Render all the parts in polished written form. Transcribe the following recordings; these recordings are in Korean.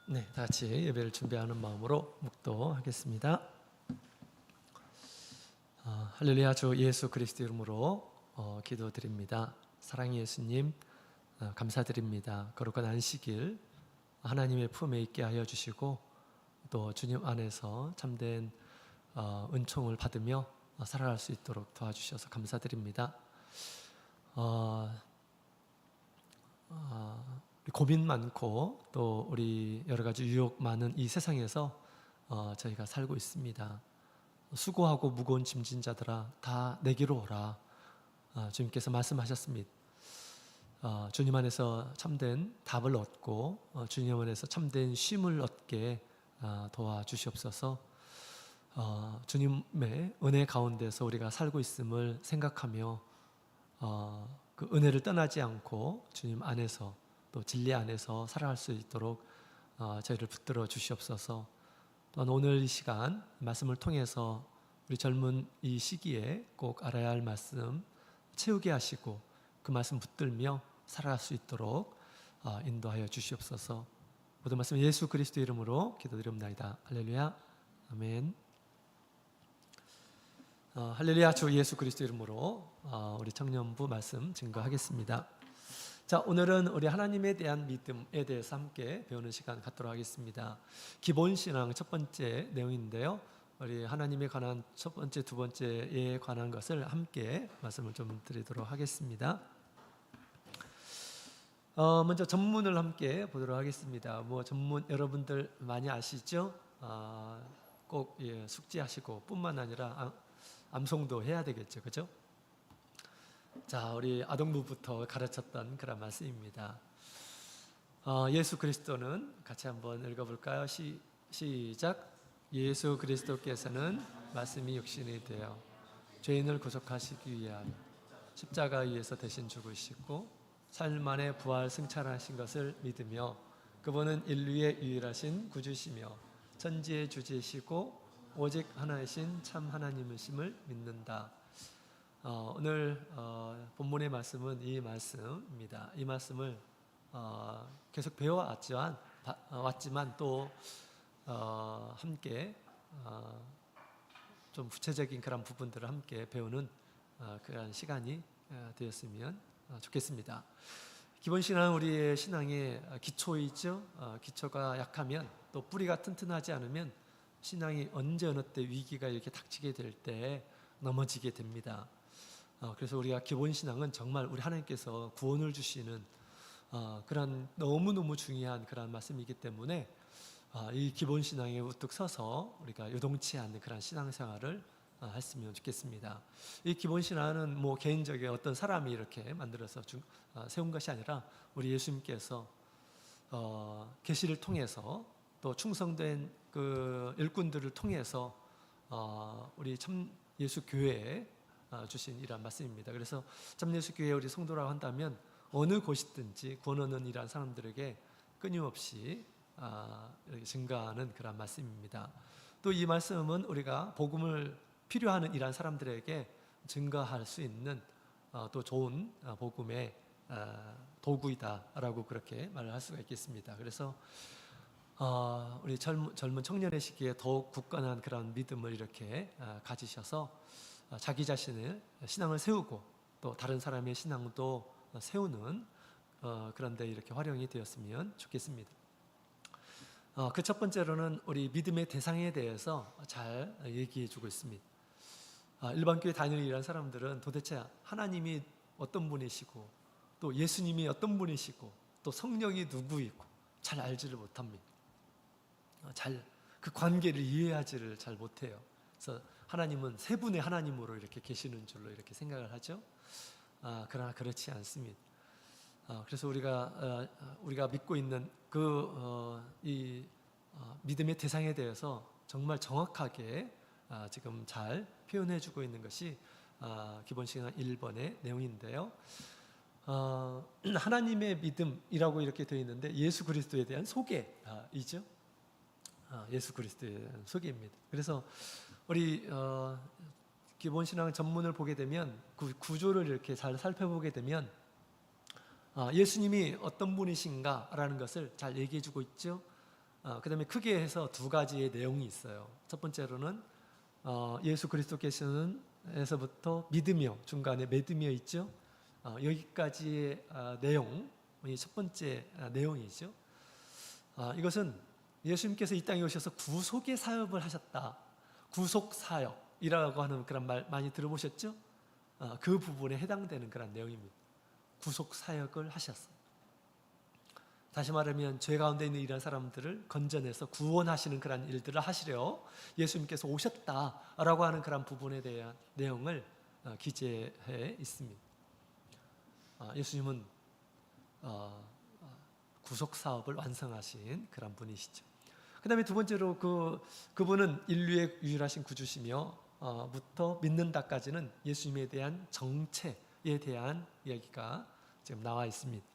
네, 다 같이 예배를 준비하는 마음으로 묵도하겠습니다. 할렐루야. 주 예수 그리스도 이름으로 기도드립니다. 사랑의 예수님, 감사드립니다. 거룩한 안식일 하나님의 품에 있게 하여 주시고 또 주님 안에서 참된 은총을 받으며 살아갈 수 있도록 도와주셔서 감사드립니다. 고민 많고 또 우리 여러 가지 유혹 많은 이 세상에서 저희가 살고 있습니다. 수고하고 무거운 짐진 자들아 다 내게로 오라. 주님께서 말씀하셨습니다. 주님 안에서 참된 답을 얻고 주님 안에서 참된 쉼을 얻게 도와주시옵소서. 주님의 은혜 가운데서 우리가 살고 있음을 생각하며 그 은혜를 떠나지 않고 주님 안에서 또 진리 안에서 살아갈 수 있도록 저희를 붙들어 주시옵소서. 또한 오늘 이 시간 말씀을 통해서 우리 젊은 이 시기에 꼭 알아야 할 말씀 채우게 하시고 그 말씀 붙들며 살아갈 수 있도록 인도하여 주시옵소서. 모든 말씀 예수 그리스도 이름으로 기도드립니다. 할렐루야. 아멘. 할렐루야. 주 예수 그리스도 이름으로 우리 청년부 말씀 증거하겠습니다. 자, 오늘은 우리 하나님에 대한 믿음에 대해서 함께 배우는 시간 갖도록 하겠습니다. 기본신앙 첫 번째 내용인데요, 우리 하나님에 관한 첫 번째, 두 번째에 관한 것을 함께 말씀을 좀 드리도록 하겠습니다. 먼저 전문을 함께 보도록 하겠습니다. 전문 여러분들 많이 아시죠? 꼭 숙지하시고 뿐만 아니라 암송도 해야 되겠죠, 그죠? 자, 우리 아동부부터 가르쳤던 그런 말씀입니다. 예수 그리스도는 같이 한번 읽어볼까요? 시작. 예수 그리스도께서는 말씀이 육신이 되어 죄인을 구속하시기 위하여 십자가 위에서 대신 죽으시고 3일 만에 부활 승천하신 것을 믿으며 그분은 인류의 유일하신 구주시며 천지의 주제시고 오직 하나이신 참 하나님이심을 믿는다. 오늘 본문의 말씀은 이 말씀입니다. 이 말씀을 계속 배워왔지만 또 함께 좀 구체적인 그런 부분들을 함께 배우는 그런 시간이 되었으면 좋겠습니다. 기본 신앙은 우리의 신앙의 기초이죠. 기초가 약하면 또 뿌리가 튼튼하지 않으면 신앙이 언제 어느 때 위기가 이렇게 닥치게 될 때 넘어지게 됩니다. 그래서 우리가 기본 신앙은 정말 우리 하나님께서 구원을 주시는 그런 너무너무 중요한 그런 말씀이기 때문에 이 기본 신앙에 우뚝 서서 우리가 요동치 않는 그런 신앙생활을 했으면 좋겠습니다. 이 기본 신앙은 개인적인 어떤 사람이 이렇게 만들어서 세운 것이 아니라 우리 예수님께서 계시를 통해서 또 충성된 그 일꾼들을 통해서 우리 참 예수 교회에 주신 이런 말씀입니다. 그래서 참 예수 교회 우리 성도라고 한다면 어느 곳이든지 구원 얻는 이러한 사람들에게 끊임없이 이렇게 증가하는 그런 말씀입니다. 또 이 말씀은 우리가 복음을 필요하는 이러한 사람들에게 증가할 수 있는 또 좋은 복음의 도구이다라고 그렇게 말을 할 수가 있겠습니다. 그래서 우리 젊은 청년의 시기에 더욱 굳건한 그런 믿음을 이렇게 가지셔서 자기 자신의 신앙을 세우고 또 다른 사람의 신앙도 세우는 그런데 이렇게 활용이 되었으면 좋겠습니다. 그 첫 번째로는 우리 믿음의 대상에 대해서 잘 얘기해 주고 있습니다. 일반 교회 다니는 이런 사람들은 도대체 하나님이 어떤 분이시고 또 예수님이 어떤 분이시고 또 성령이 누구이고 잘 알지를 못합니다. 잘 그 관계를 이해하지를 잘 못해요. 그래서 하나님은 세 분의 하나님으로 이렇게 계시는 줄로 이렇게 생각을 하죠. 그러나 그렇지 않습니다. 그래서 우리가 믿고 있는 이 믿음의 대상에 대해서 정말 정확하게 지금 잘 표현해주고 있는 것이 기본 신앙 1번의 내용인데요. 하나님의 믿음이라고 이렇게 되어 있는데 예수 그리스도에 대한 소개이죠. 예수 그리스도에 대한 소개입니다. 그래서 우리 기본 신앙 전문을 보게 되면 그 구조를 이렇게 잘 살펴보게 되면 예수님이 어떤 분이신가라는 것을 잘 얘기해주고 있죠. 그다음에 크게 해서 두 가지의 내용이 있어요. 첫 번째로는 예수 그리스도께서는에서부터 믿으며, 중간에 믿으며 있죠. 여기까지의 내용이 첫 번째 내용이죠. 이것은 예수님께서 이 땅에 오셔서 구속의 사역을 하셨다. 구속 사역이라고 하는 그런 말 많이 들어보셨죠? 그 부분에 해당되는 그런 내용입니다. 구속 사역을 하셨어요. 다시 말하면 죄 가운데 있는 이런 사람들을 건져내서 구원하시는 그런 일들을 하시려 예수님께서 오셨다라고 하는 그런 부분에 대한 내용을 기재해 있습니다. 예수님은 구속 사업을 완성하신 그런 분이시죠. 그 다음에 두 번째로 그분은 인류의 유일하신 구주시며 부터 믿는다까지는 예수님에 대한 정체에 대한 이야기가 지금 나와 있습니다.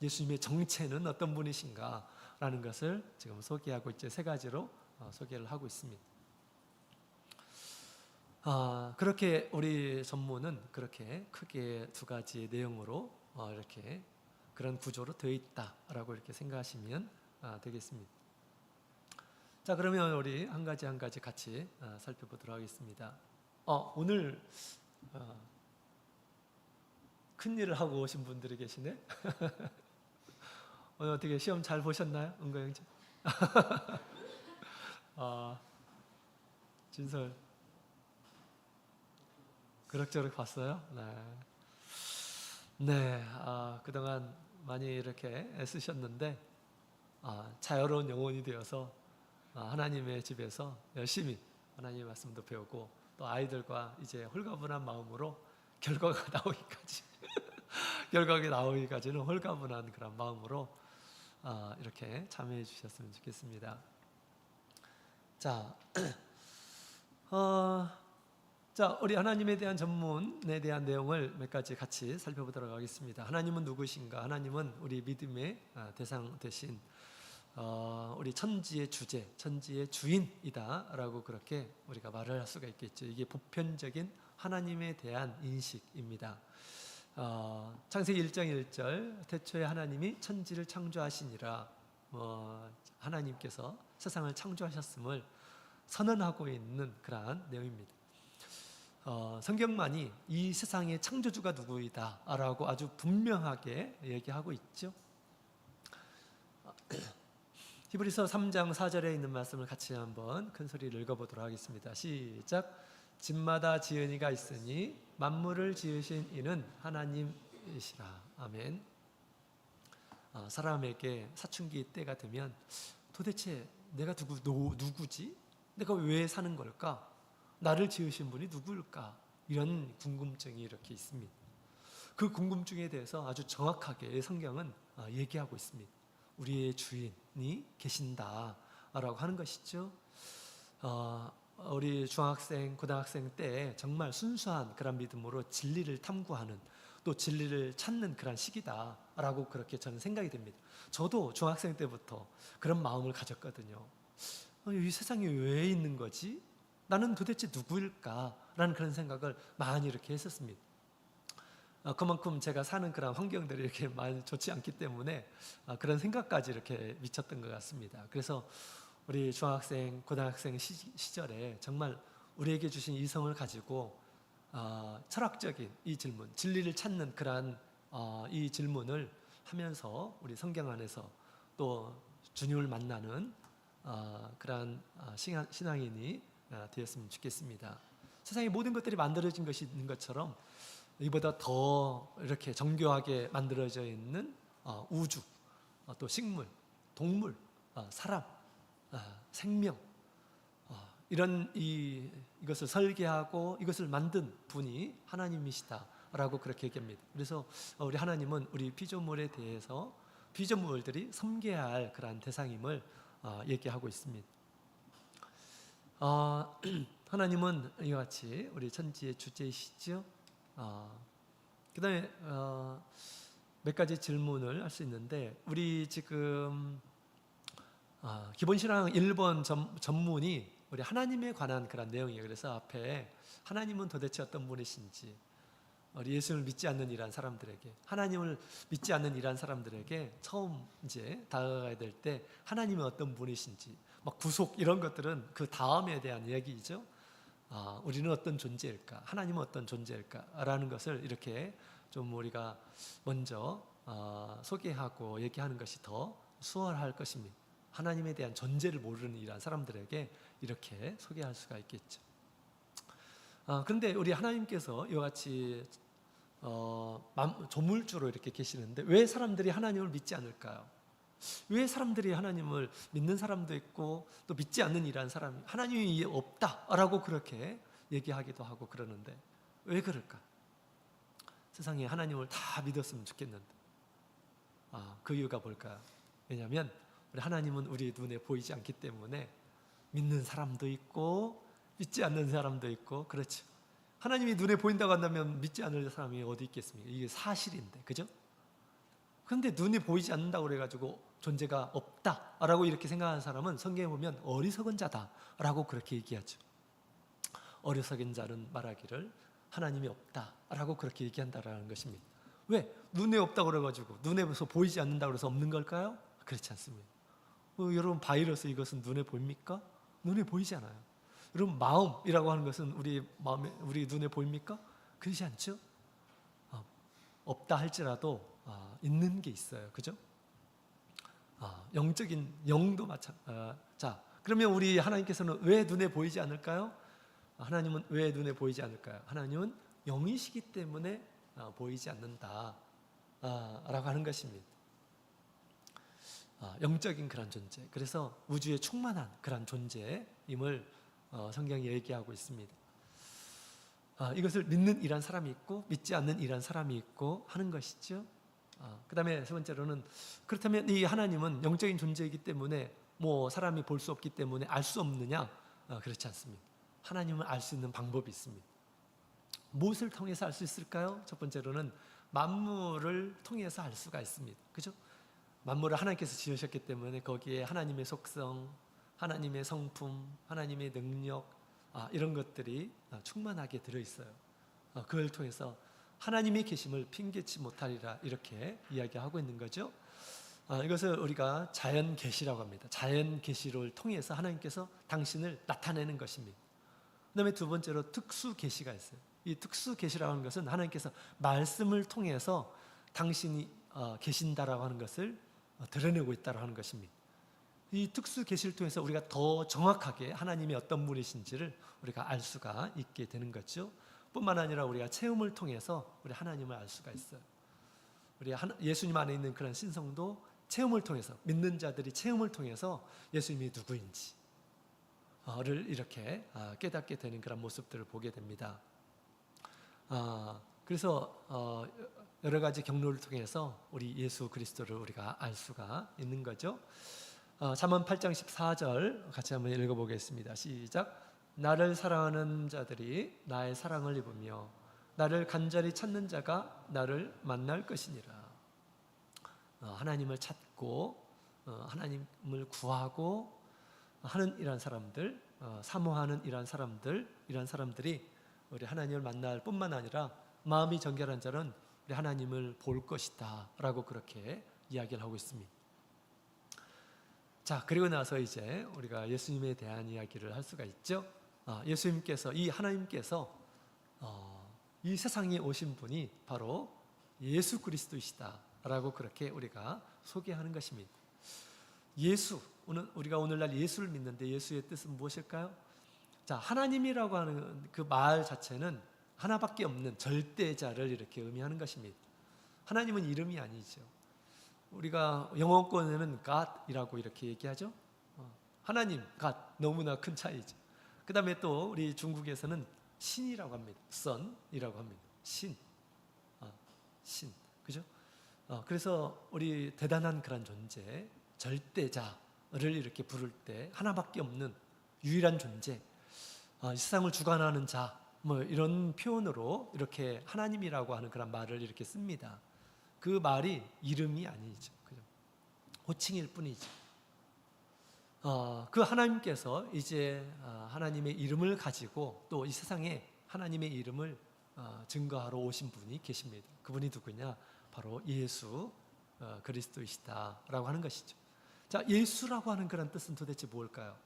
예수님의 정체는 어떤 분이신가 라는 것을 지금 소개하고 있죠. 세 가지로 소개를 하고 있습니다. 그렇게 우리 전문은 그렇게 크게 두 가지의 내용으로 이렇게 그런 구조로 되어 있다라고 이렇게 생각하시면 되겠습니다. 자, 그러면 우리 한 가지 한 가지 같이 살펴보도록 하겠습니다. 오늘 큰일을 하고 오신 분들이 계시네. 오늘 어떻게 시험 잘 보셨나요? 은거영님? 진설 그럭저럭 봤어요? 네. 그동안 많이 이렇게 애쓰셨는데 자유로운 영혼이 되어서 하나님의 집에서 열심히 하나님의 말씀도 배우고 또 아이들과 이제 홀가분한 마음으로 결과가 나오기까지는 홀가분한 그런 마음으로 이렇게 참여해 주셨으면 좋겠습니다. 자, 우리 하나님에 대한 전문에 대한 내용을 몇 가지 같이 살펴보도록 하겠습니다. 하나님은 누구신가? 하나님은 우리 믿음의 대상 되신 우리 천지의 주제, 천지의 주인이다라고 그렇게 우리가 말을 할 수가 있겠죠. 이게 보편적인 하나님에 대한 인식입니다. 창세기 1장 1절 태초에 하나님이 천지를 창조하시니라, 하나님께서 세상을 창조하셨음을 선언하고 있는 그러한 내용입니다. 성경만이 이 세상의 창조주가 누구이다 라고 아주 분명하게 얘기하고 있죠. 히브리서 3장 4절에 있는 말씀을 같이 한번 큰 소리를 읽어보도록 하겠습니다. 시작. 집마다 지은 이가 있으니 만물을 지으신 이는 하나님이시라. 아멘. 사람에게 사춘기 때가 되면 도대체 내가 누구지? 내가 왜 사는 걸까? 나를 지으신 분이 누구일까? 이런 궁금증이 이렇게 있습니다. 그 궁금증에 대해서 아주 정확하게 성경은 얘기하고 있습니다. 우리의 주인이 계신다라고 하는 것이죠. 우리 중학생, 고등학생 때 정말 순수한 그런 믿음으로 진리를 탐구하는, 또 진리를 찾는 그런 시기다라고 그렇게 저는 생각이 됩니다. 저도 중학생 때부터 그런 마음을 가졌거든요. 이 세상에 왜 있는 거지? 나는 도대체 누구일까라는 그런 생각을 많이 이렇게 했었습니다. 그만큼 제가 사는 그런 환경들이 이렇게 많이 좋지 않기 때문에 그런 생각까지 이렇게 미쳤던 것 같습니다. 그래서 우리 중학생, 고등학생 시절에 정말 우리에게 주신 이성을 가지고 철학적인 이 질문, 진리를 찾는 그러한 이 질문을 하면서 우리 성경 안에서 또 주님을 만나는 그러한 신앙인이 되었으면 좋겠습니다. 세상의 모든 것들이 만들어진 것이 있는 것처럼 이보다 더 이렇게 정교하게 만들어져 있는 우주, 또 식물, 동물, 사람, 생명, 이런 이것을 설계하고 이것을 만든 분이 하나님이시다라고 그렇게 얘기합니다. 그래서 우리 하나님은 우리 피조물에 대해서 피조물들이 섬겨야 할 그러한 대상임을 얘기하고 있습니다. 하나님은 이와 같이 우리 천지의 주제이시죠. 그 다음에 몇 가지 질문을 할 수 있는데, 우리 지금 기본신앙 1번 전문이 우리 하나님에 관한 그런 내용이에요. 그래서 앞에 하나님은 도대체 어떤 분이신지, 우리 예수님을 믿지 않는 이란 사람들에게, 하나님을 믿지 않는 이란 사람들에게 처음 이제 다가가야 될 때 하나님이 어떤 분이신지, 막 구속 이런 것들은 그 다음에 대한 얘기죠. 우리는 어떤 존재일까, 하나님은 어떤 존재일까라는 것을 이렇게 좀 우리가 먼저 소개하고 얘기하는 것이 더 수월할 것입니다. 하나님에 대한 존재를 모르는 이란 사람들에게 이렇게 소개할 수가 있겠죠. 그런데 우리 하나님께서 이와 같이 조물주로 이렇게 계시는데 왜 사람들이 하나님을 믿지 않을까요? 왜 사람들이 하나님을 믿는 사람도 있고 또 믿지 않는 이란 사람이 하나님이 없다라고 그렇게 얘기하기도 하고 그러는데 왜 그럴까? 세상에 하나님을 다 믿었으면 좋겠는데 그 이유가 뭘까요? 왜냐하면 우리 하나님은 우리 눈에 보이지 않기 때문에 믿는 사람도 있고 믿지 않는 사람도 있고 그렇죠. 하나님이 눈에 보인다고 한다면 믿지 않을 사람이 어디 있겠습니까? 이게 사실인데, 그죠? 그런데 눈에 보이지 않는다고 그래가지고 존재가 없다라고 이렇게 생각하는 사람은 성경에 보면 어리석은 자다라고 그렇게 얘기하죠. 어리석은 자는 말하기를 하나님이 없다라고 그렇게 얘기한다라는 것입니다. 왜? 눈에 없다고 그래가지고 눈에서 보이지 않는다고 해서 없는 걸까요? 그렇지 않습니다. 여러분 바이러스 이것은 눈에 보입니까? 눈에 보이지 않아요. 여러분 마음이라고 하는 것은 우리 눈에 보입니까? 그렇지 않죠? 없다 할지라도 있는 게 있어요. 그죠? 영적인 영도 자, 그러면 우리 하나님께서는 왜 눈에 보이지 않을까요? 하나님은 왜 눈에 보이지 않을까요? 하나님은 영이시기 때문에 보이지 않는다 라고 하는 것입니다. 영적인 그런 존재, 그래서 우주에 충만한 그런 존재임을 성경이 얘기하고 있습니다. 이것을 믿는 이란 사람이 있고 믿지 않는 이란 사람이 있고 하는 것이죠. 그 다음에 세 번째로는 그렇다면 이 하나님은 영적인 존재이기 때문에 뭐 사람이 볼 수 없기 때문에 알 수 없느냐? 그렇지 않습니다. 하나님을 알 수 있는 방법이 있습니다. 무엇을 통해서 알 수 있을까요? 첫 번째로는 만물을 통해서 알 수가 있습니다. 그죠? 만물을 하나님께서 지으셨기 때문에 거기에 하나님의 속성, 하나님의 성품, 하나님의 능력 이런 것들이 충만하게 들어있어요. 그걸 통해서 하나님의 계심을 핑계치 못하리라 이렇게 이야기하고 있는 거죠. 이것을 우리가 자연 계시라고 합니다. 자연 계시를 통해서 하나님께서 당신을 나타내는 것입니다. 그 다음에 두 번째로 특수 계시가 있어요. 이 특수 계시라고 하는 것은 하나님께서 말씀을 통해서 당신이 계신다라고 하는 것을 드러내고 있다고 하는 것입니다. 이 특수 계시를 통해서 우리가 더 정확하게 하나님이 어떤 분이신지를 우리가 알 수가 있게 되는 거죠. 뿐만 아니라 우리가 체험을 통해서 우리 하나님을 알 수가 있어요. 우리 예수님 안에 있는 그런 신성도 체험을 통해서, 믿는 자들이 체험을 통해서 예수님이 누구인지를 이렇게 깨닫게 되는 그런 모습들을 보게 됩니다. 그래서 여러 가지 경로를 통해서 우리 예수 그리스도를 우리가 알 수가 있는 거죠. 잠언 8장 14절 같이 한번 읽어보겠습니다. 시작. 나를 사랑하는 자들이 나의 사랑을 입으며 나를 간절히 찾는 자가 나를 만날 것이니라. 하나님을 찾고 하나님을 구하고 하는 이런 사람들, 사모하는 이런 사람들이 우리 하나님을 만날 뿐만 아니라 마음이 정결한 자는 우리 하나님을 볼 것이다 라고 그렇게 이야기를 하고 있습니다. 자, 그리고 나서 이제 우리가 예수님에 대한 이야기를 할 수가 있죠. 예수님께서, 이 하나님께서 이 세상에 오신 분이 바로 예수 그리스도이시다 라고 그렇게 우리가 소개하는 것입니다. 우리가 오늘날 예수를 믿는데 예수의 뜻은 무엇일까요? 자, 하나님이라고 하는 그 말 자체는 하나밖에 없는 절대자를 이렇게 의미하는 것입니다. 하나님은 이름이 아니죠. 우리가 영어권에는 God이라고 이렇게 얘기하죠. 하나님, God, 너무나 큰 차이죠. 그 다음에 또 우리 중국에서는 신이라고 합니다. Son이라고 합니다. 신, 그죠? 그래서 우리 대단한 그런 존재, 절대자를 이렇게 부를 때 하나밖에 없는 유일한 존재, 이 세상을 주관하는 자, 뭐 이런 표현으로 이렇게 하나님이라고 하는 그런 말을 이렇게 씁니다. 그 말이 이름이 아니죠. 그죠? 호칭일 뿐이죠. 그 하나님께서 이제 하나님의 이름을 가지고 또 이 세상에 하나님의 이름을 증거하러 오신 분이 계십니다. 그분이 누구냐? 바로 예수 그리스도이시다라고 하는 것이죠. 자, 예수라고 하는 그런 뜻은 도대체 뭘까요?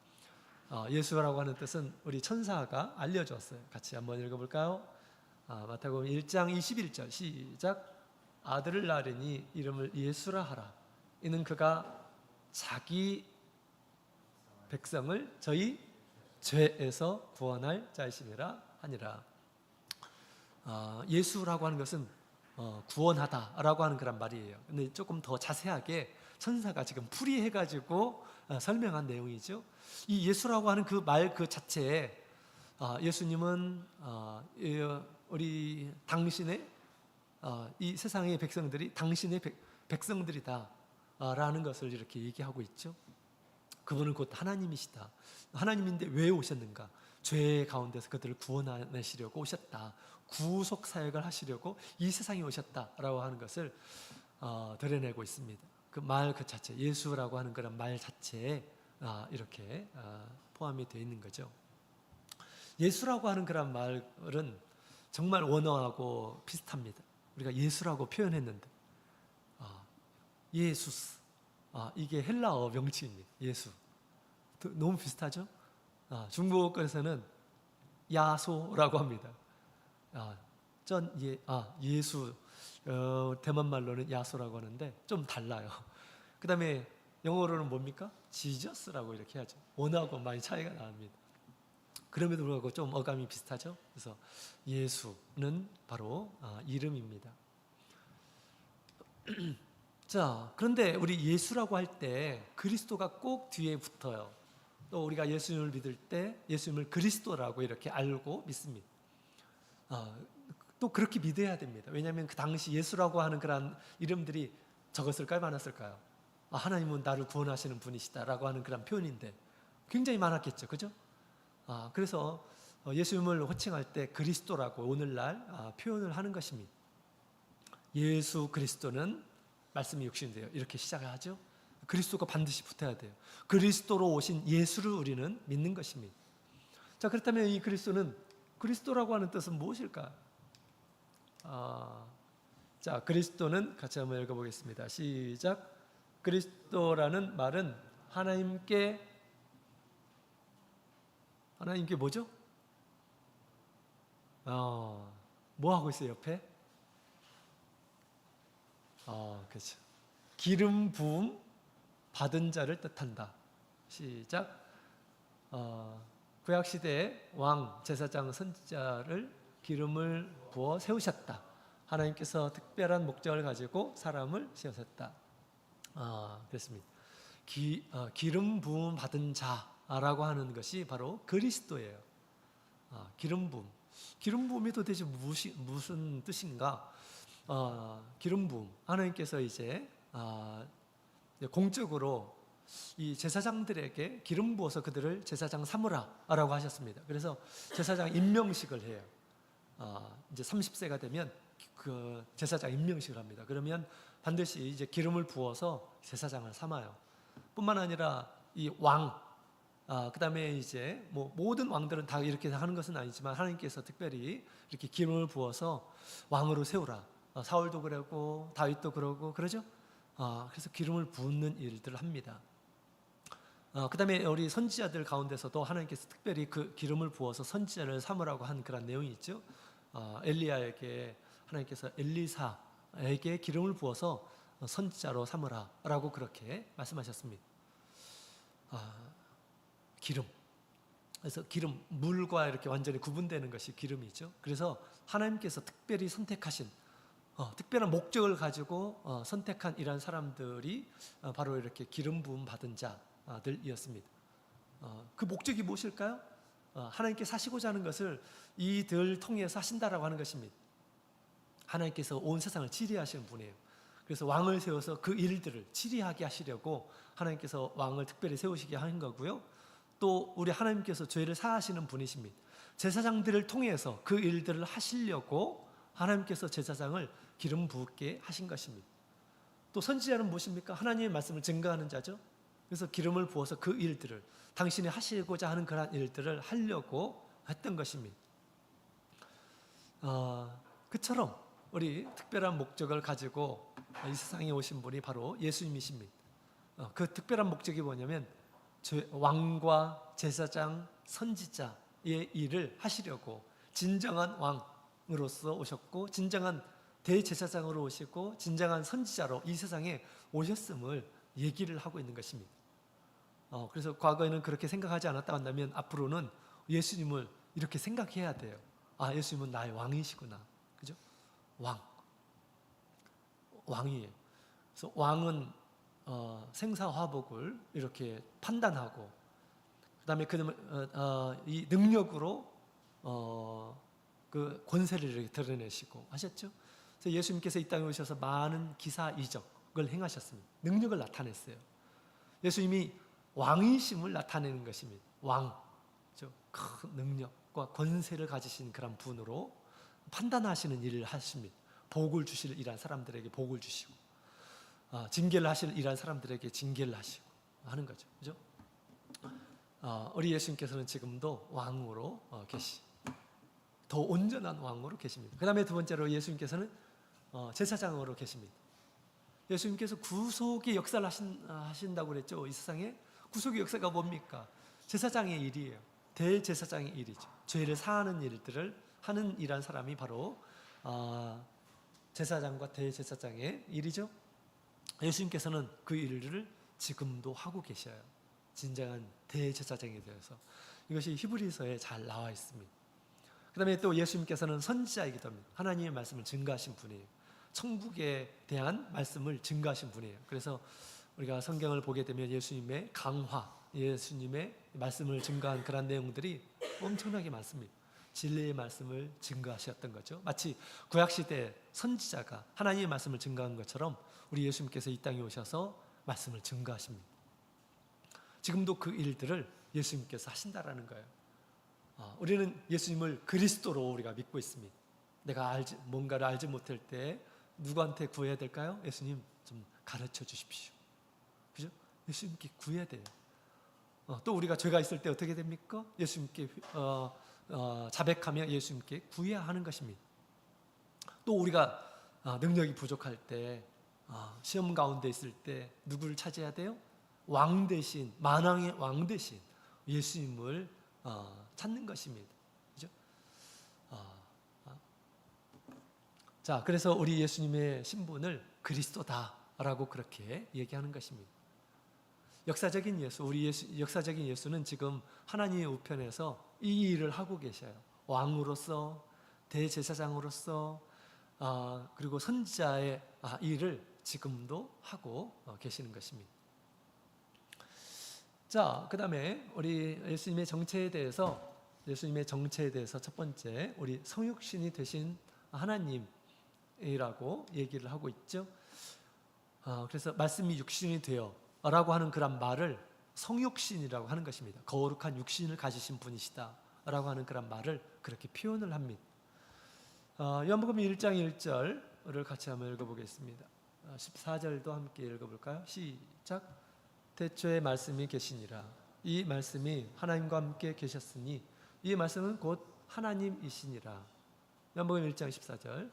예수라고 하는 뜻은 우리 천사가 알려줬어요. 같이 한번 읽어볼까요? 마태복음 1장 21절 시작. 아들을 낳으니 이름을 예수라 하라. 이는 그가 자기 백성을 저희 죄에서 구원할 자이심이라 하니라. 예수라고 하는 것은 구원하다라고 하는 그런 말이에요. 근데 조금 더 자세하게 천사가 지금 풀이해가지고 설명한 내용이죠. 이 예수라고 하는 그 말 그 자체에 예수님은 우리 당신의 이 세상의 백성들이 당신의 백성들이다 라는 것을 이렇게 얘기하고 있죠. 그분은 곧 하나님이시다. 하나님인데 왜 오셨는가? 죄 가운데서 그들을 구원하시려고 오셨다. 구속 사역을 하시려고 이 세상에 오셨다라고 하는 것을 드러내고 있습니다. 그 말 그 자체, 예수라고 하는 그런 말 자체에 이렇게 포함이 되어 있는 거죠. 예수라고 하는 그런 말은 정말 원어하고 비슷합니다. 우리가 예수라고 표현했는데 예수스, 이게 헬라어 명칭입니다. 예수. 너무 비슷하죠? 중국어에서는 야소라고 합니다. 예수, 대만 말로는 야소라고 하는데 좀 달라요. 그 다음에 영어로는 뭡니까? 지저스라고 이렇게 하죠. 원어하고 많이 차이가 납니다. 그럼에도 불구하고 좀 어감이 비슷하죠. 그래서 예수는 바로 이름입니다. 자, 그런데 우리 예수라고 할 때 그리스도가 꼭 뒤에 붙어요. 또 우리가 예수님을 믿을 때 예수님을 그리스도라고 이렇게 알고 믿습니다. 또 그렇게 믿어야 됩니다. 왜냐하면 그 당시 예수라고 하는 그런 이름들이 적었을까요? 많았을까요? 하나님은 나를 구원하시는 분이시다라고 하는 그런 표현인데 굉장히 많았겠죠. 그죠? 그래서 예수님을 호칭할 때 그리스도라고 오늘날 표현을 하는 것입니다. 예수 그리스도는 말씀이 육신되어 이렇게 시작을 하죠. 그리스도가 반드시 붙어야 돼요. 그리스도로 오신 예수를 우리는 믿는 것입니다. 자, 그렇다면 이 그리스도라고 하는 뜻은 무엇일까? 자, 그리스도는 같이 한번 읽어보겠습니다. 시작. 그리스도라는 말은 하나님께 뭐죠? 뭐 하고 있어요, 옆에? 그렇죠. 기름 부음 받은 자를 뜻한다. 시작. 구약 시대에 왕, 제사장, 선지자를 기름을 부어 세우셨다. 하나님께서 특별한 목적을 가지고 사람을 세우셨다. 그렇습니다. 기름 부음 받은 자라고 하는 것이 바로 그리스도예요. 기름 부음. 기름 부음이 도대체 무슨 뜻인가? 기름 부음. 하나님께서 이제 공적으로 이 제사장들에게 기름 부어서 그들을 제사장 삼으라라고 하셨습니다. 그래서 제사장 임명식을 해요. 이제 30세가 되면 그 제사장 임명식을 합니다. 그러면 반드시 이제 기름을 부어서 제사장을 삼아요. 뿐만 아니라 이 왕, 그다음에 이제 뭐 모든 왕들은 다 이렇게 하는 것은 아니지만 하나님께서 특별히 이렇게 기름을 부어서 왕으로 세우라. 사울도 그러고 다윗도 그러고 그러죠. 그래서 기름을 붓는 일들을 합니다. 그다음에 우리 선지자들 가운데서도 하나님께서 특별히 그 기름을 부어서 선지자를 삼으라고 한 그런 내용이 있죠. 엘리야에게 하나님께서 엘리사에게 기름을 부어서 선지자로 삼으라라고 그렇게 말씀하셨습니다. 기름. 그래서 기름, 물과 이렇게 완전히 구분되는 것이 기름이죠. 그래서 하나님께서 특별히 선택하신 특별한 목적을 가지고 선택한 이러한 사람들이 바로 이렇게 기름 부음 받은 자들이었습니다. 그 목적이 무엇일까요? 하나님께 사시고자 하는 것을 이들 통해서 하신다라고 하는 것입니다. 하나님께서 온 세상을 치리하시는 분이에요. 그래서 왕을 세워서 그 일들을 치리하게 하시려고 하나님께서 왕을 특별히 세우시게 하는 거고요. 또 우리 하나님께서 죄를 사하시는 분이십니다. 제사장들을 통해서 그 일들을 하시려고 하나님께서 제사장을 기름 부게 하신 것입니다. 또 선지자는 무엇입니까? 하나님의 말씀을 증거하는 자죠. 그래서 기름을 부어서 그 일들을 당신이 하시고자 하는 그런 일들을 하려고 했던 것입니다. 그처럼 우리 특별한 목적을 가지고 이 세상에 오신 분이 바로 예수님이십니다. 그 특별한 목적이 뭐냐면 왕과 제사장, 선지자의 일을 하시려고 진정한 왕으로서 오셨고, 진정한 대제사장으로 오시고, 진정한 선지자로 이 세상에 오셨음을 얘기를 하고 있는 것입니다. 그래서 과거에는 그렇게 생각하지 않았다 한다면 앞으로는 예수님을 이렇게 생각해야 돼요. 예수님은 나의 왕이시구나. 그죠? 왕이에요. 그래서 왕은 생사화복을 이렇게 판단하고, 그다음에 이 능력으로 그 권세를 이렇게 드러내시고 하셨죠. 그래서 예수님께서 이 땅에 오셔서 많은 기사 이적을 행하셨습니다. 능력을 나타냈어요. 예수님이 왕이심을 나타내는 것입니다. 큰 능력과 권세를 가지신 그런 분으로 판단하시는 일을 하십니다. 복을 주실 이란 사람들에게 복을 주시고, 징계를 하실 이란 사람들에게 징계를 하시고 하는 거죠. 그죠? 우리 예수님께서는 지금도 왕으로 더 온전한 왕으로 계십니다. 그 다음에 두 번째로 예수님께서는 제사장으로 계십니다. 예수님께서 구속의 역사를 하신다고 그랬죠. 이 세상에 구속의 역사가 뭡니까? 제사장의 일이에요. 대제사장의 일이죠. 죄를 사하는 일들을 하는 이란 사람이 바로 제사장과 대제사장의 일이죠. 예수님께서는 그 일을 지금도 하고 계셔요. 진정한 대제사장이 되어서. 이것이 히브리서에 잘 나와 있습니다. 그 다음에 또 예수님께서는 선지자이기도 합니다. 하나님의 말씀을 증거하신 분이에요. 천국에 대한 말씀을 증거하신 분이에요. 그래서 우리가 성경을 보게 되면 예수님의 강화, 예수님의 말씀을 증거한 그런 내용들이 엄청나게 많습니다. 진리의 말씀을 증거하셨던 거죠. 마치 구약시대 선지자가 하나님의 말씀을 증거한 것처럼 우리 예수님께서 이 땅에 오셔서 말씀을 증거하십니다. 지금도 그 일들을 예수님께서 하신다라는 거예요. 우리는 예수님을 그리스도로 우리가 믿고 있습니다. 내가 뭔가를 알지 못할 때 누구한테 구해야 될까요? 예수님 좀 가르쳐 주십시오. 그죠? 예수님께 구해야 돼요. 또 우리가 죄가 있을 때 어떻게 됩니까? 예수님께 자백하며 예수님께 구해야 하는 것입니다. 또 우리가 능력이 부족할 때, 시험 가운데 있을 때 누구를 찾아야 돼요? 왕 대신, 만왕의 왕 대신 예수님을 찾는 것입니다. 그죠? 자, 그래서 우리 예수님의 신분을 그리스도다라고 그렇게 얘기하는 것입니다. 역사적인 역사적인 예수는 지금 하나님의 우편에서 이 일을 하고 계셔요. 왕으로서, 대제사장으로서, 그리고 선지자의 일을 지금도 하고 계시는 것입니다. 자, 그 다음에 우리 예수님의 정체에 대해서 첫 번째, 우리 성육신이 되신 하나님이라고 얘기를 하고 있죠. 그래서 말씀이 육신이 되어 라고 하는 그런 말을 성육신이라고 하는 것입니다. 거룩한 육신을 가지신 분이시다 라고 하는 그런 말을 그렇게 표현을 합니다. 요한복음 1장 1절을 같이 한번 읽어보겠습니다. 14절도 함께 읽어볼까요? 시작. 태초에 말씀이 계시니라. 이 말씀이 하나님과 함께 계셨으니 이 말씀은 곧 하나님이시니라. 요한복음 1장 14절.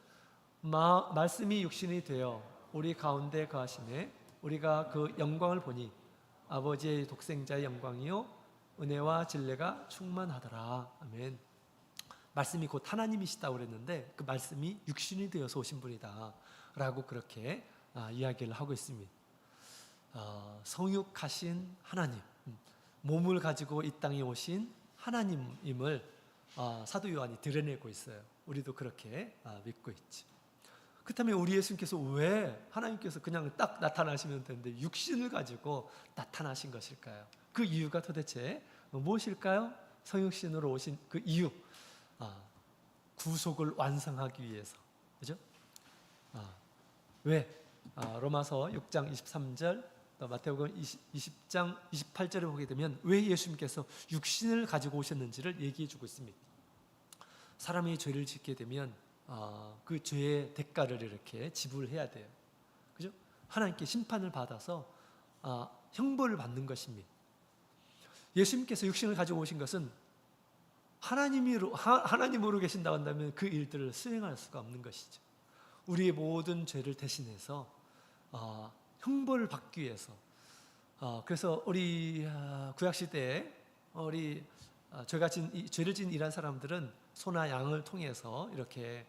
말씀이 육신이 되어 우리 가운데 거하시매 우리가 그 영광을 보니 아버지의 독생자의 영광이요 은혜와 진리가 충만하더라. 아멘. 말씀이 곧 하나님이시다고 그랬는데 그 말씀이 육신이 되어서 오신 분이다 라고 그렇게 이야기를 하고 있습니다. 성육하신 하나님, 몸을 가지고 이 땅에 오신 하나님임을 사도 요한이 드러내고 있어요. 우리도 그렇게 믿고 있지. 그렇다면 우리 예수님께서 왜 하나님께서 그냥 딱 나타나시면 되는데 육신을 가지고 나타나신 것일까요? 그 이유가 도대체 무엇일까요? 성육신으로 오신 그 이유, 구속을 완성하기 위해서. 그죠? 왜? 로마서 6장 23절, 마태복음 20장 28절을 보게 되면 왜 예수님께서 육신을 가지고 오셨는지를 얘기해 주고 있습니다. 사람이 죄를 짓게 되면 그 죄의 대가를 이렇게 지불해야 돼요. 그죠? 하나님께 심판을 받아서 형벌을 받는 것입니다. 예수님께서 육신을 가지고 오신 것은 하나님으로 계신다고 한다면 그 일들을 수행할 수가 없는 것이죠. 우리의 모든 죄를 대신해서 형벌을 받기 위해서, 그래서 우리 구약 시대에 우리 죄를 진 이란 사람들은 소나 양을 통해서 이렇게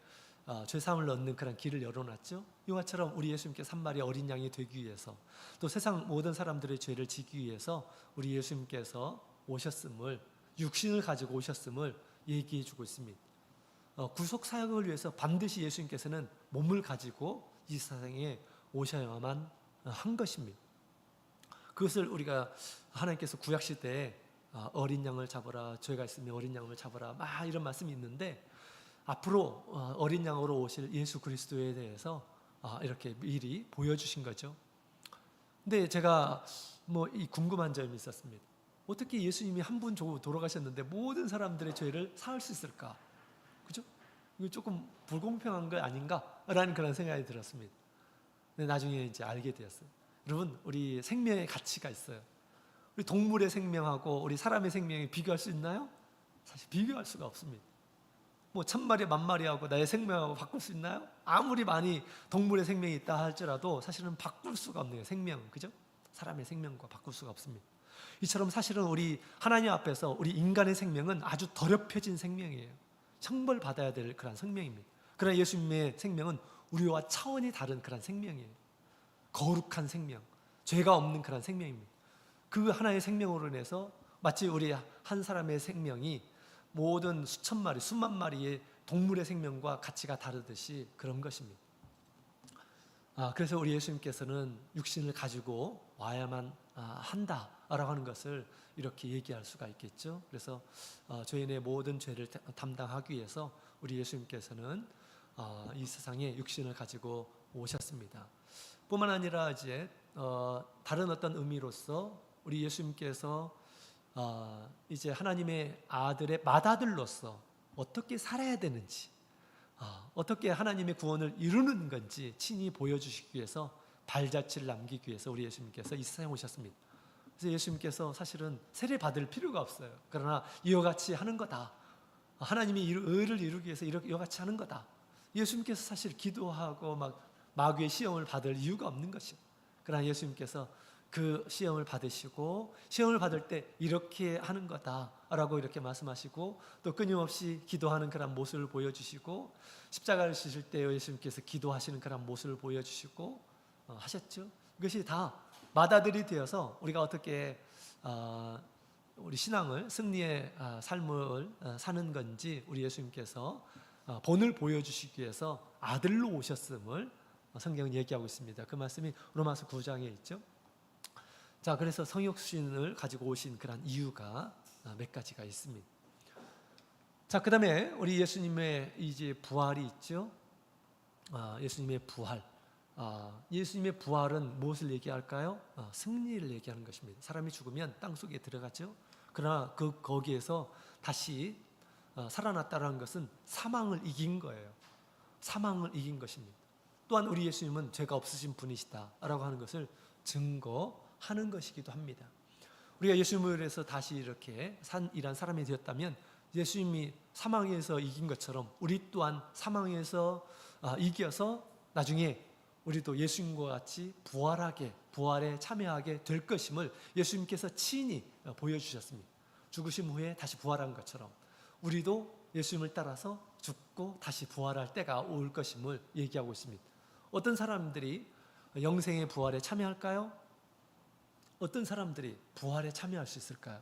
죄 사함을 얻는 그런 길을 열어놨죠. 이와처럼 우리 예수님께서 한 마리 어린 양이 되기 위해서, 또 세상 모든 사람들의 죄를 지기 위해서 우리 예수님께서 오셨음을, 육신을 가지고 오셨음을 얘기해 주고 있습니다. 구속 사역을 위해서 반드시 예수님께서는 몸을 가지고 이 세상에 오셔야만 한 것입니다. 그것을 우리가 하나님께서 구약 시대에 어린 양을 잡아라, 죄가 있으면 어린 양을 잡아라, 막 이런 말씀이 있는데, 앞으로 어린 양으로 오실 예수 그리스도에 대해서 이렇게 미리 보여주신 거죠. 근데 제가 이 궁금한 점이 있었습니다. 어떻게 예수님이 한 분 돌아가셨는데 모든 사람들의 죄를 사할 수 있을까? 그죠? 이거 조금 불공평한 거 아닌가라는 그런 생각이 들었습니다. 근데 나중에 이제 알게 되었어요. 여러분, 우리 생명의 가치가 있어요. 우리 동물의 생명하고 우리 사람의 생명이 비교할 수 있나요? 사실 비교할 수가 없습니다. 1000마리, 10,000마리하고 나의 생명하고 바꿀 수 있나요? 아무리 많이 동물의 생명이 있다 할지라도 사실은 바꿀 수가 없네요. 생명은, 그죠? 사람의 생명과 바꿀 수가 없습니다. 이처럼 사실은 우리 하나님 앞에서 우리 인간의 생명은 아주 더럽혀진 생명이에요. 형벌 받아야 될 그런 생명입니다. 그러나 예수님의 생명은 우리와 차원이 다른 그런 생명이에요. 거룩한 생명, 죄가 없는 그런 생명입니다. 그 하나의 생명으로 인해서 마치 우리 한 사람의 생명이 모든 수천 마리, 수만 마리의 동물의 생명과 가치가 다르듯이 그런 것입니다. 그래서 우리 예수님께서는 육신을 가지고 와야만 한다라고 하는 것을 이렇게 얘기할 수가 있겠죠. 그래서 죄인의 모든 죄를 담당하기 위해서 우리 예수님께서는 이 세상에 육신을 가지고 오셨습니다. 뿐만 아니라 이제 다른 어떤 의미로서 우리 예수님께서 이제 하나님의 아들의 맏아들로서 어떻게 살아야 되는지, 어떻게 하나님의 구원을 이루는 건지 친히 보여주시기 위해서 발자취를 남기기 위해서 우리 예수님께서 이 세상에 오셨습니다. 그래서 예수님께서 사실은 세례 받을 필요가 없어요. 그러나 이와 같이 하는 거다. 하나님이 의를 이루기 위해서 이와 같이 하는 거다. 예수님께서 사실 기도하고 마귀의 시험을 받을 이유가 없는 것이요. 그러나 예수님께서 그 시험을 받으시고 시험을 받을 때 이렇게 하는 거다라고 이렇게 말씀하시고, 또 끊임없이 기도하는 그런 모습을 보여주시고, 십자가를 지실 때 예수님께서 기도하시는 그런 모습을 보여주시고 하셨죠. 이것이 다 맏아들이 되어서 우리가 어떻게 우리 신앙을, 승리의 삶을 사는 건지 우리 예수님께서 본을 보여주시기 위해서 아들로 오셨음을 성경은 얘기하고 있습니다. 그 말씀이 로마서 9장에 있죠. 자, 그래서 성육신을 가지고 오신 그런 이유가 몇 가지가 있습니다. 자, 그 다음에 우리 예수님의 이제 부활이 있죠. 예수님의 부활. 예수님의 부활은 무엇을 얘기할까요? 승리를 얘기하는 것입니다. 사람이 죽으면 땅 속에 들어가죠. 그러나 거기에서 다시 살아났다는 것은 사망을 이긴 거예요. 사망을 이긴 것입니다. 또한 우리 예수님은 죄가 없으신 분이시다라고 하는 것을 증거하는 것이기도 합니다. 우리가 예수님을 위해서 다시 이렇게 일한 사람이 되었다면 예수님이 사망에서 이긴 것처럼 우리 또한 사망에서 이겨서 나중에 우리도 예수님과 같이 부활에 참여하게 될 것임을 예수님께서 친히 보여주셨습니다. 죽으신 후에 다시 부활한 것처럼 우리도 예수님을 따라서 죽고 다시 부활할 때가 올 것임을 얘기하고 있습니다. 어떤 사람들이 영생의 부활에 참여할까요? 어떤 사람들이 부활에 참여할 수 있을까요?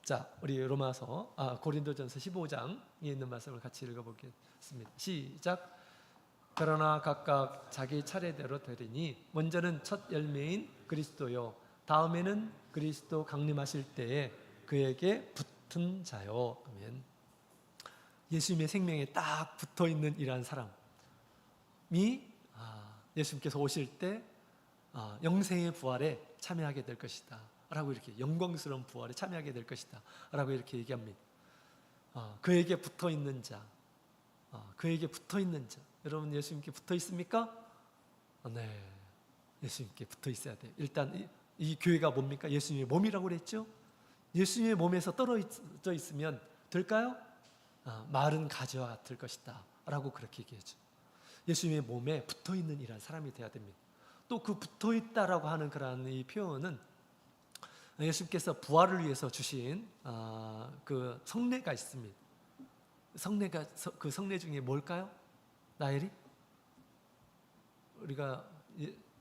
자, 우리 고린도전서 15장에 있는 말씀을 같이 읽어보겠습니다. 시작. 그러나 각각 자기 차례대로 되리니 먼저는 첫 열매인 그리스도요, 다음에는 그리스도 강림하실 때에 그에게 붙은 자요. 아멘. 예수님의 생명에 딱 붙어있는 이러한 사람이 예수님께서 오실 때 영생의 부활에 참여하게 될 것이다 라고, 이렇게 영광스러운 부활에 참여하게 될 것이다 라고 이렇게 얘기합니다. 그에게 붙어있는 자, 그에게 붙어있는 자. 여러분, 예수님께 붙어 있습니까? 네, 예수님께 붙어 있어야 돼요. 일단 이 교회가 뭡니까? 예수님의 몸이라고 그랬죠. 예수님의 몸에서 떨어져 있으면 될까요? 마른 가지와 같을 것이다 라고 그렇게 얘기하죠. 예수님의 몸에 붙어있는 이란 사람이 되어야 됩니다. 또 그 붙어있다라고 하는 그런 이 표현은 예수님께서 부활을 위해서 주신 그 성례가 있습니다. 그 성례 중에 뭘까요? 나엘이? 우리가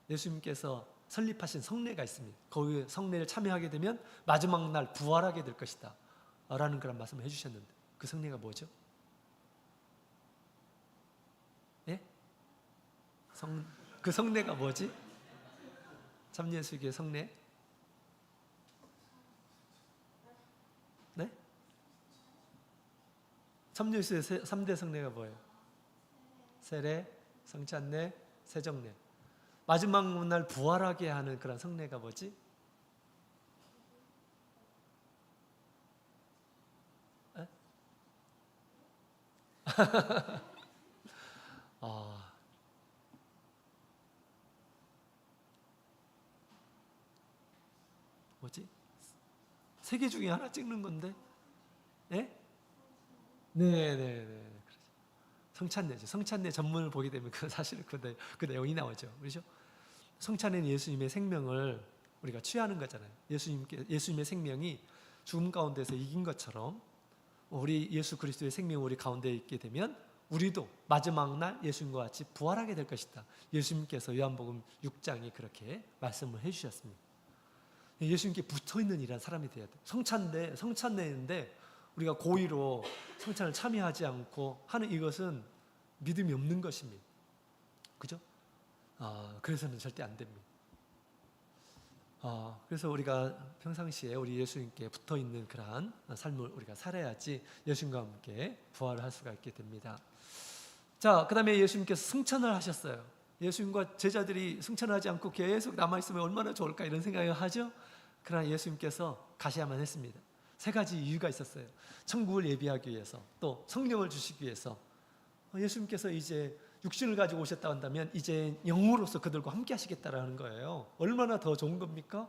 예수님께서 설립하신 성례가 있습니다. 거기 성례를 참여하게 되면 마지막 날 부활하게 될 것이다 라는 그런 말씀을 해주셨는데 그 성례가 뭐죠? 예? 그 성례가 뭐지? 참예수교의 성례? 네? 참예수의 3대 성례가 뭐예요? 세례, 성찬례, 세정례. 마지막 날 부활하게 하는 그런 성례가 뭐지? 뭐지? 세 개 중에 하나 찍는 건데? 예? 네. 성찬례죠. 성찬례 전문을 보게 되면 사실 그 내용이 나오죠. 그렇죠? 성찬례는 예수님의 생명을 우리가 취하는 거잖아요. 예수님의 생명이 죽음 가운데서 이긴 것처럼 우리 예수 그리스도의 생명이 우리 가운데 있게 되면 우리도 마지막 날 예수님과 같이 부활하게 될 것이다. 예수님께서 요한복음 6장에 그렇게 말씀을 해주셨습니다. 예수님께 붙어있는 이란 사람이 돼야 돼요. 성찬례인데 우리가 고의로 성찬을 참여하지 않고 하는 이것은 믿음이 없는 것입니다. 그죠? 그래서는 절대 안 됩니다. 그래서 우리가 평상시에 우리 예수님께 붙어있는 그러한 삶을 우리가 살아야지 예수님과 함께 부활을 할 수가 있게 됩니다. 자, 그 다음에 예수님께서 승천을 하셨어요. 예수님과 제자들이 승천하지 않고 계속 남아있으면 얼마나 좋을까 이런 생각을 하죠. 그러나 예수님께서 가셔야만 했습니다. 3가지 이유가 있었어요. 천국을 예비하기 위해서, 또 성령을 주시기 위해서. 예수님께서 이제 육신을 가지고 오셨다 한다면 이제 영으로서 그들과 함께 하시겠다라는 거예요. 얼마나 더 좋은 겁니까?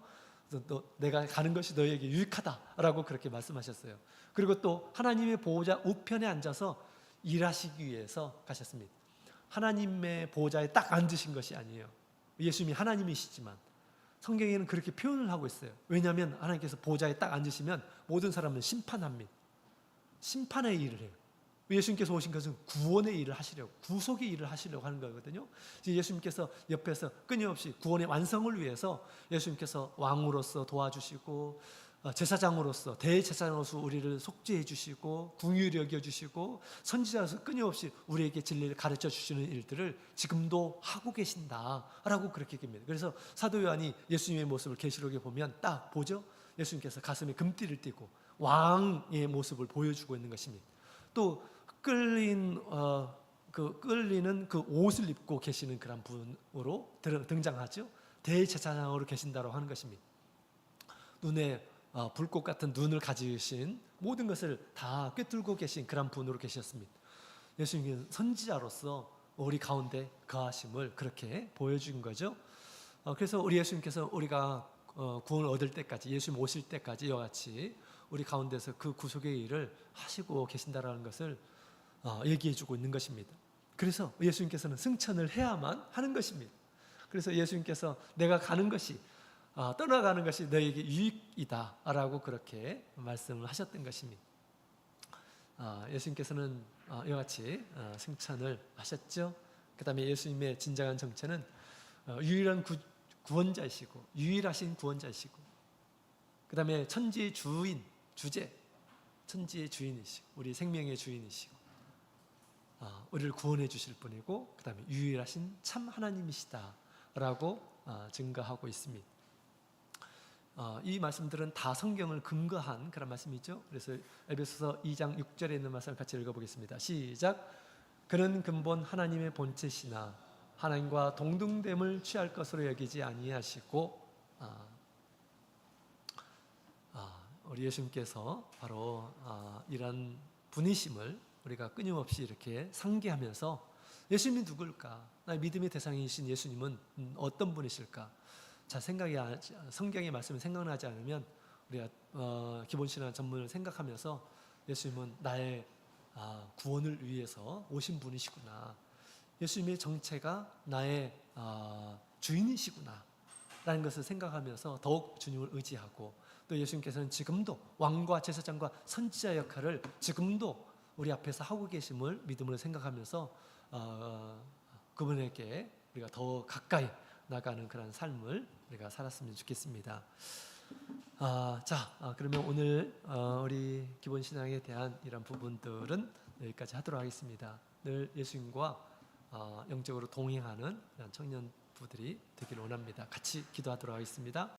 내가 가는 것이 너희에게 유익하다라고 그렇게 말씀하셨어요. 그리고 또 하나님의 보호자 우편에 앉아서 일하시기 위해서 가셨습니다. 하나님의 보호자에 딱 앉으신 것이 아니에요. 예수님이 하나님이시지만 성경에는 그렇게 표현을 하고 있어요. 왜냐하면 하나님께서 보호자에 딱 앉으시면 모든 사람은 심판합니다. 심판의 일을 해요. 예수님께서 오신 것은 구원의 일을 하시려고, 구속의 일을 하시려고 하는 거거든요. 예수님께서 옆에서 끊임없이 구원의 완성을 위해서 예수님께서 왕으로서 도와주시고, 제사장으로서, 대제사장으로서 우리를 속죄해 주시고, 긍휼히 여겨 주시고, 선지자로서 끊임없이 우리에게 진리를 가르쳐 주시는 일들을 지금도 하고 계신다라고 그렇게 얘기합니다. 그래서 사도 요한이 예수님의 모습을 계시록에 보면 딱 보죠. 예수님께서 가슴에 금띠를 띠고 왕의 모습을 보여주고 있는 것입니다. 또 끌리는 그 옷을 입고 계시는 그런 분으로 등장하죠. 대제사장으로 계신다고 하는 것입니다. 눈에 불꽃 같은 눈을 가지신 모든 것을 다 꿰뚫고 계신 그런 분으로 계셨습니다. 예수님은 선지자로서 우리 가운데 거하심을 그렇게 보여준 거죠. 그래서 우리 예수님께서 우리가 구원을 얻을 때까지, 예수님 오실 때까지 이와 같이 우리 가운데서 그 구속의 일을 하시고 계신다라는 것을 얘기해주고 있는 것입니다. 그래서 예수님께서는 승천을 해야만 하는 것입니다. 그래서 예수님께서 내가 가는 것이, 떠나가는 것이 너에게 유익이다라고 그렇게 말씀을 하셨던 것입니다. 예수님께서는 이와 같이 승천을 하셨죠. 그 다음에 예수님의 진정한 정체는 유일한 구원자이시고, 유일하신 구원자이시고, 그 다음에 천지의 천지의 주인이시고, 우리 생명의 주인이시고, 우리를 구원해 주실 분이고, 그 다음에 유일하신 참 하나님이시다라고 증거하고 있습니다. 이 말씀들은 다 성경을 근거한 그런 말씀이죠. 그래서 에베소서 2장 6절에 있는 말씀을 같이 읽어보겠습니다. 시작. 그는 근본 하나님의 본체시나 하나님과 동등됨을 취할 것으로 여기지 아니하시고, 우리 예수님께서 바로 이런 분이심을 우리가 끊임없이 이렇게 상기하면서 예수님이 누굴까? 나의 믿음의 대상이신 예수님은 어떤 분이실까? 자, 성경의 말씀이 생각나지 않으면 우리가 기본신앙 전문을 생각하면서 예수님은 나의 구원을 위해서 오신 분이시구나. 예수님의 정체가 나의 주인이시구나 라는 것을 생각하면서 더욱 주님을 의지하고, 또 예수님께서는 지금도 왕과 제사장과 선지자 역할을 지금도 우리 앞에서 하고 계심을 믿음으로 생각하면서 그분에게 우리가 더 가까이 나가는 그런 삶을 우리가 살았으면 좋겠습니다. 그러면 오늘 우리 기본신앙에 대한 이런 부분들은 여기까지 하도록 하겠습니다. 늘 예수님과 영적으로 동행하는 청년부들이 되기를 원합니다. 같이 기도하도록 하겠습니다.